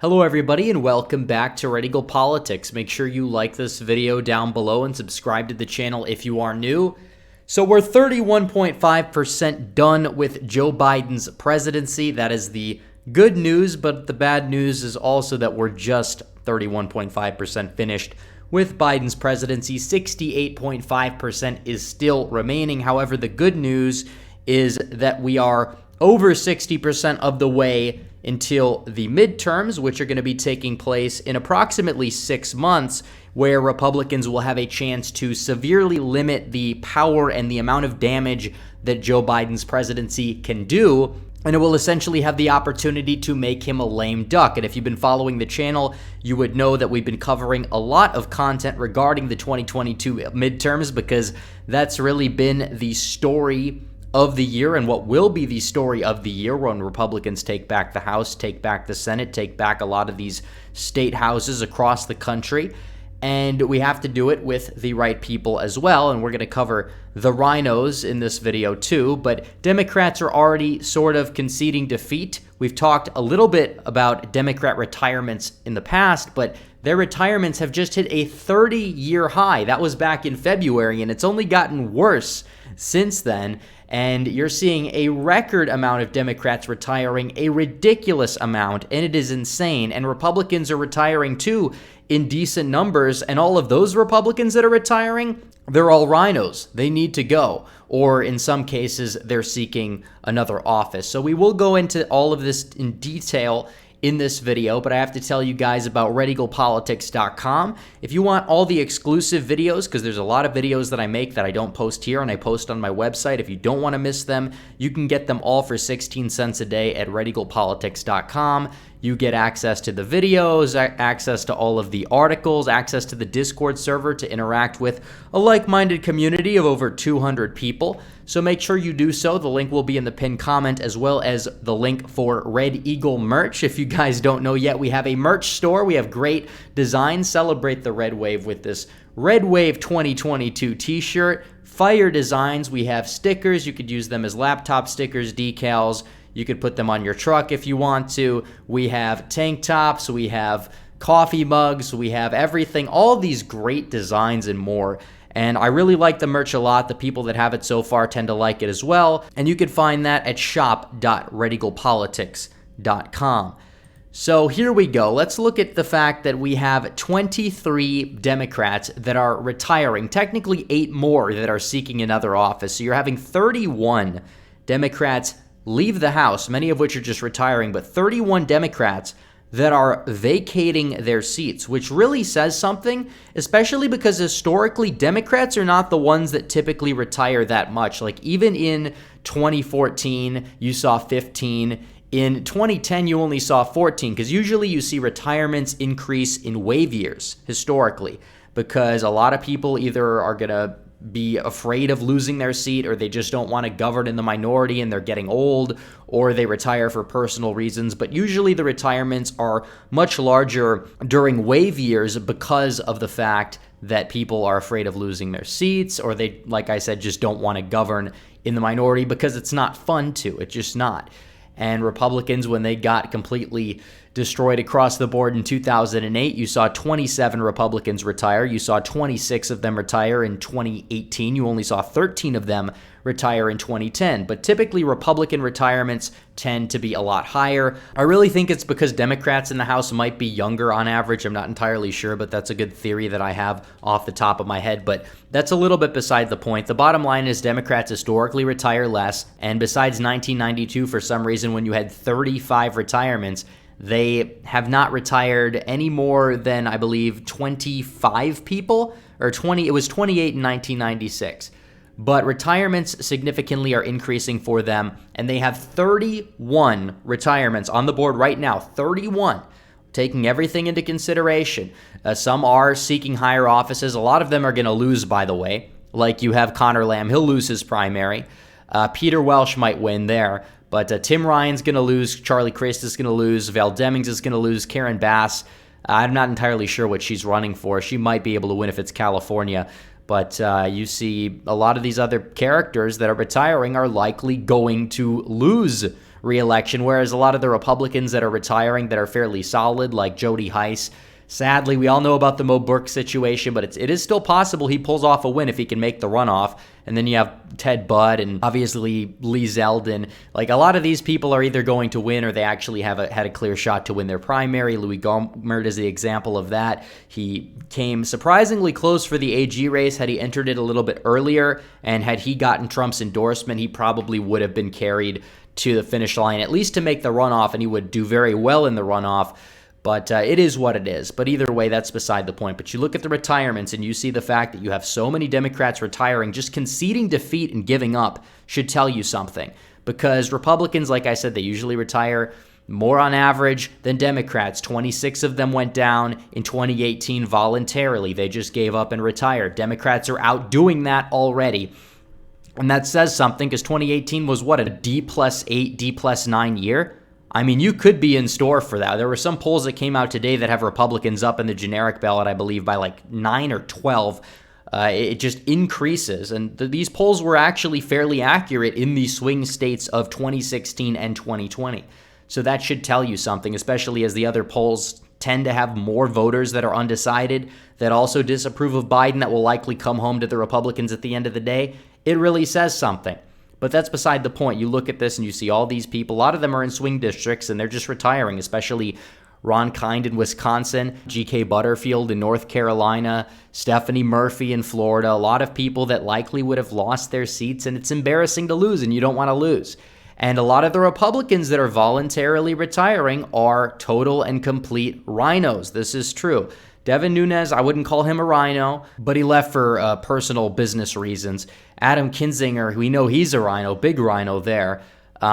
Hello everybody and welcome back to Red Eagle Politics. Make sure you like this video down below and subscribe to the channel if you are new. So we're 31.5% done with Joe Biden's presidency. That is the good news, but the bad news is also that we're just 31.5% finished with Biden's presidency. 68.5% is still remaining. However, the good news is that we are over 60% of the way until the midterms, which are going to be taking place in approximately 6 months, where Republicans will have a chance to severely limit the power and the amount of damage that Joe Biden's presidency can do. And it will essentially have the opportunity to make him a lame duck. And if you've been following the channel, you would know that we've been covering a lot of content regarding the 2022 midterms, because that's really been the story of the year and what will be the story of the year when Republicans take back the House, take back the Senate, take back a lot of these state houses across the country. And we have to do it with the right people as well. And we're going to cover the RINOs in this video too. But Democrats are already sort of conceding defeat. We've talked a little bit about Democrat retirements in the past, but their retirements have just hit a 30-year high. That was back in February, and it's only gotten worse since then. And you're seeing a record amount of Democrats retiring, a ridiculous amount, and it is insane. And Republicans are retiring too in decent numbers, and all of those Republicans that are retiring, they're all RINOs. They need to go, or in some cases, they're seeking another office. So we will go into all of this in detail in this video, but I have to tell you guys about redeaglepatriots.com. If you want all the exclusive videos, because there's a lot of videos that I make that I don't post here and I post on my website. If you don't want to miss them, you can get them all for 16 cents a day at redeaglepatriots.com. You get access to the videos, access to all of the articles, access to the Discord server to interact with a like-minded community of over 200 people. So make sure you do so. The link will be in the pinned comment, as well as the link for Red Eagle merch. If you guys don't know yet, we have a merch store. We have great designs. Celebrate the Red Wave with this Red Wave 2022 t-shirt. Fire designs. We have stickers. You could use them as laptop stickers, decals. You could put them on your truck if you want to. We have tank tops. We have coffee mugs. We have everything. All these great designs and more. And I really like the merch a lot. The people that have it so far tend to like it as well. And you can find that at shop.redeaglepolitics.com. So here we go. Let's look at the fact that we have 23 Democrats that are retiring. Technically 8 more that are seeking another office. So you're having 31 Democrats leave the House, many of which are just retiring, but 31 Democrats that are vacating their seats, which really says something, especially because historically Democrats are not the ones that typically retire that much. Like even in 2014, you saw 15. In 2010, you only saw 14, because usually you see retirements increase in wave years historically, because a lot of people either are going to be afraid of losing their seat, or they just don't want to govern in the minority and they're getting old, or they retire for personal reasons. But usually the retirements are much larger during wave years because of the fact that people are afraid of losing their seats, or they, like I said, just don't want to govern in the minority because it's not fun to. It's just not. And Republicans, when they got completely destroyed across the board in 2008, you saw 27 Republicans retire. You saw 26 of them retire in 2018. You only saw 13 of them retire in 2010. But typically, Republican retirements tend to be a lot higher. I really think it's because Democrats in the House might be younger on average. I'm not entirely sure, but that's a good theory that I have off the top of my head. But that's a little bit beside the point. The bottom line is Democrats historically retire less. And besides 1992, for some reason, when you had 35 retirements, they have not retired any more than, I believe, 25 people, or 20. It was 28 in 1996. But retirements significantly are increasing for them, and they have 31 retirements on the board right now. 31, taking everything into consideration. Some are seeking higher offices. A lot of them are going to lose, by the way. Like you have Connor Lamb. He'll lose his primary. Peter Welch might win there. But Tim Ryan's going to lose, Charlie Crist is going to lose, Val Demings is going to lose, Karen Bass, I'm not entirely sure what she's running for. She might be able to win if it's California. But you see a lot of these other characters that are retiring are likely going to lose re-election, whereas a lot of the Republicans that are retiring that are fairly solid, like Jody Heiss, sadly, we all know about the Mo Burke situation, but it is still possible he pulls off a win if he can make the runoff. And then you have Ted Budd and obviously Lee Zeldin. Like, a lot of these people are either going to win or they actually had a clear shot to win their primary. Louis Gohmert is the example of that. He came surprisingly close for the AG race. Had he entered it a little bit earlier and had he gotten Trump's endorsement, he probably would have been carried to the finish line, at least to make the runoff, and he would do very well in the runoff. But it is what it is. But either way, that's beside the point. But you look at the retirements and you see the fact that you have so many Democrats retiring, just conceding defeat and giving up should tell you something. Because Republicans, like I said, they usually retire more on average than Democrats. 26 of them went down in 2018 voluntarily. They just gave up and retired. Democrats are out doing that already. And that says something, because 2018 was what, a D+8, D+9 year? I mean, you could be in store for that. There were some polls that came out today that have Republicans up in the generic ballot, I believe, by like 9 or 12. It just increases. And these polls were actually fairly accurate in the swing states of 2016 and 2020. So that should tell you something, especially as the other polls tend to have more voters that are undecided, that also disapprove of Biden, that will likely come home to the Republicans at the end of the day. It really says something. But that's beside the point. You look at this and you see all these people. A lot of them are in swing districts and they're just retiring, especially Ron Kind in Wisconsin, G.K. Butterfield in North Carolina, Stephanie Murphy in Florida. A lot of people that likely would have lost their seats, and it's embarrassing to lose, and you don't want to lose. And a lot of the Republicans that are voluntarily retiring are total and complete RINOs. This is true. Devin Nunes, I wouldn't call him a RINO, but he left for personal business reasons. Adam Kinzinger, we know he's a RINO, big RINO there.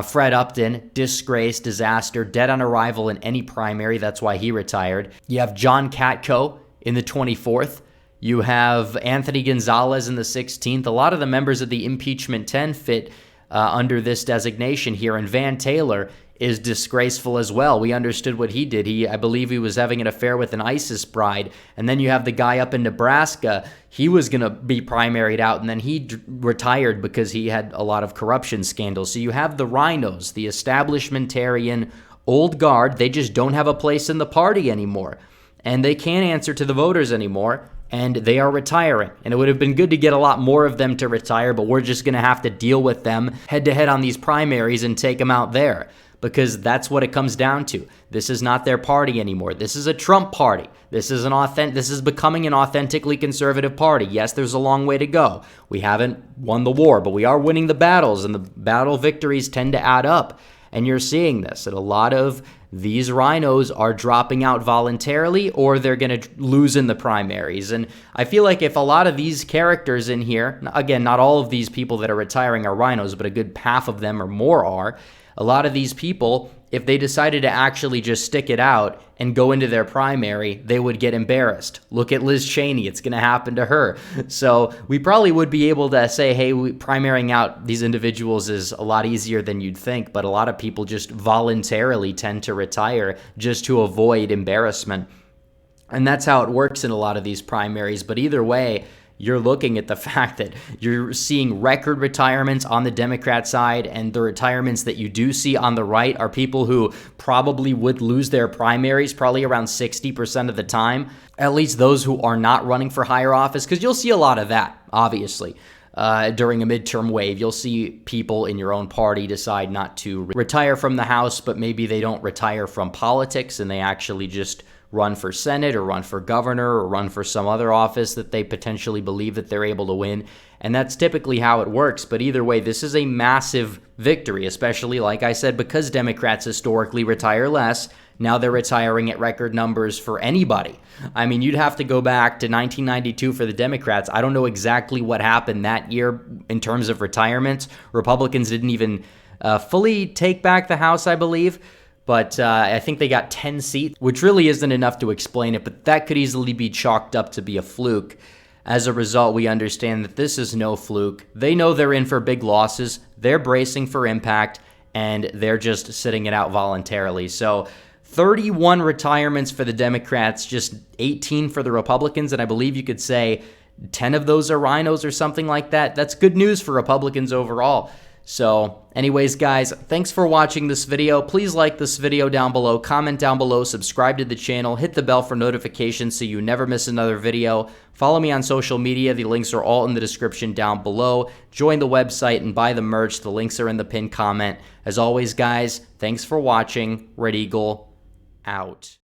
Fred Upton, disgrace, disaster, dead on arrival in any primary. That's why he retired. You have John Katko in the 24th. You have Anthony Gonzalez in the 16th. A lot of the members of the impeachment 10 fit under this designation here. And Van Taylor is disgraceful as well. We understood what he did. I believe he was having an affair with an ISIS bride. And then you have the guy up in Nebraska. He was going to be primaried out, and then he retired because he had a lot of corruption scandals. So you have the RINOs, the establishmentarian old guard. They just don't have a place in the party anymore. And they can't answer to the voters anymore. And they are retiring. And it would have been good to get a lot more of them to retire, but we're just going to have to deal with them head-to-head on these primaries and take them out there. Because that's what it comes down to. This is not their party anymore. This is a Trump party. This is becoming an authentically conservative party. Yes, there's a long way to go. We haven't won the war, but we are winning the battles, and the battle victories tend to add up. And you're seeing this, and a lot of these RINOs are dropping out voluntarily, or they're going to lose in the primaries. And I feel like if a lot of these characters in here, again, not all of these people that are retiring are RINOs, but a good half of them or more are, a lot of these people, if they decided to actually just stick it out and go into their primary, they would get embarrassed. Look at Liz Cheney. It's going to happen to her. So we probably would be able to say, hey, primarying out these individuals is a lot easier than you'd think. But a lot of people just voluntarily tend to retire just to avoid embarrassment. And that's how it works in a lot of these primaries. But either way, you're looking at the fact that you're seeing record retirements on the Democrat side, and the retirements that you do see on the right are people who probably would lose their primaries probably around 60% of the time, at least those who are not running for higher office, because you'll see a lot of that, obviously. During a midterm wave, you'll see people in your own party decide not to retire from the House, but maybe they don't retire from politics and they actually just run for Senate or run for governor or run for some other office that they potentially believe that they're able to win. And that's typically how it works. But either way, this is a massive victory, especially, like I said, because Democrats historically retire less. Now they're retiring at record numbers for anybody. I mean, you'd have to go back to 1992 for the Democrats. I don't know exactly what happened that year in terms of retirements. Republicans didn't even fully take back the House, I believe. But I think they got 10 seats, which really isn't enough to explain it, but that could easily be chalked up to be a fluke. As a result, we understand that this is no fluke. They know they're in for big losses. They're bracing for impact, and they're just sitting it out voluntarily. So 31 retirements for the Democrats, just 18 for the Republicans, and I believe you could say 10 of those are RINOs or something like that. That's good news for Republicans overall. So Anyways, guys, thanks for watching this video. Please like this video down below, comment down below, subscribe to the channel, hit the bell for notifications so you never miss another video. Follow me on social media. The links are all in the description down below. Join the website and buy the merch. The links are in the pinned comment. As always, guys, thanks for watching. Red Eagle out.